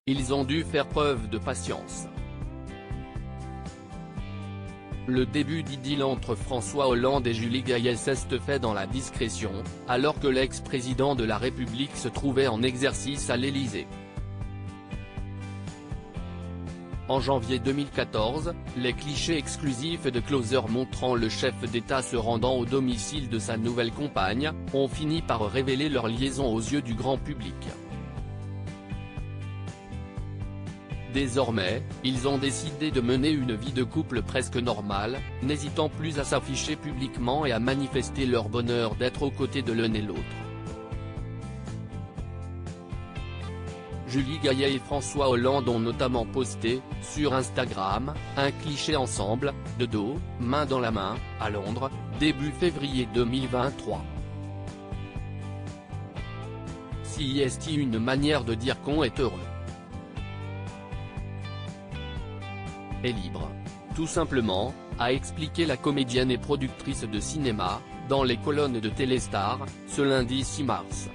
Ils ont dû faire preuve de patience. Le début d'idylle entre François Hollande et Julie Gaillet s'est fait dans la discrétion, alors que l'ex-président de la République se trouvait en exercice à l'Élysée. En janvier 2014, les clichés exclusifs de Closer montrant le chef d'État se rendant au domicile de sa nouvelle compagne, ont fini par révéler leur liaison aux yeux du grand public. Désormais, ils ont décidé de mener une vie de couple presque normale, n'hésitant plus à s'afficher publiquement et à manifester leur bonheur d'être aux côtés de l'un et l'autre. Julie Gaillet et François Hollande ont notamment posté, sur Instagram, un cliché ensemble, de dos, main dans la main, à Londres, début février 2023. Si est une manière de dire qu'on est heureux et libre. Tout simplement, a expliqué la comédienne et productrice de cinéma, dans les colonnes de Téléstar, ce lundi 6 mars.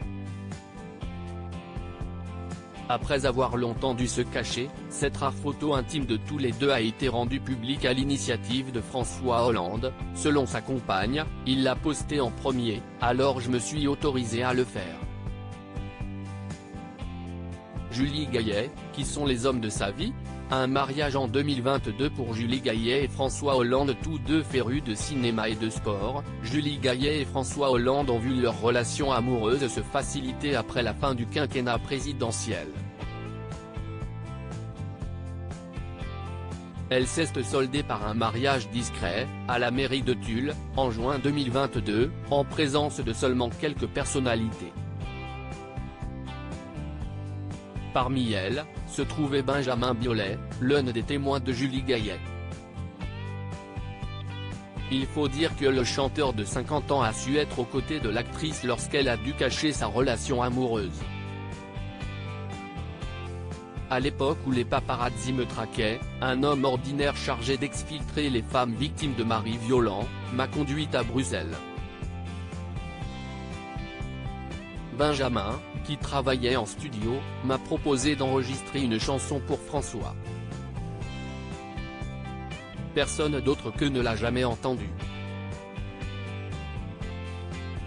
Après avoir longtemps dû se cacher, cette rare photo intime de tous les deux a été rendue publique à l'initiative de François Hollande. Selon sa compagne, il l'a postée en premier, alors je me suis autorisé à le faire. Julie Gaillet, qui sont les hommes de sa vie? Un mariage en 2022 pour Julie Gaillet et François Hollande, tous deux férus de cinéma et de sport. Julie Gaillet et François Hollande ont vu leur relation amoureuse se faciliter après la fin du quinquennat présidentiel. Elle s'est soldée par un mariage discret, à la mairie de Tulle, en juin 2022, en présence de seulement quelques personnalités. Parmi elles, se trouvait Benjamin Biolay, l'un des témoins de Julie Gaillet. Il faut dire que le chanteur de 50 ans a su être aux côtés de l'actrice lorsqu'elle a dû cacher sa relation amoureuse. À l'époque où les paparazzi me traquaient, un homme ordinaire chargé d'exfiltrer les femmes victimes de maris violents, m'a conduite à Bruxelles. Benjamin, qui travaillait en studio, m'a proposé d'enregistrer une chanson pour François. Personne d'autre que ne l'a jamais entendue.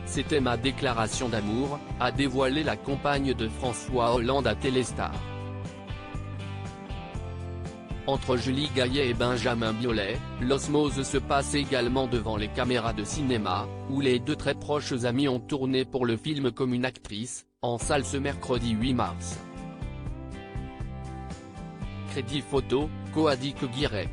C'était ma déclaration d'amour, a dévoilé la compagne de François Hollande à Téléstar. Entre Julie Gaillet et Benjamin Biolay, l'osmose se passe également devant les caméras de cinéma, où les deux très proches amis ont tourné pour le film comme une actrice, en salle ce mercredi 8 mars. Crédit photo, Coadic Guirec.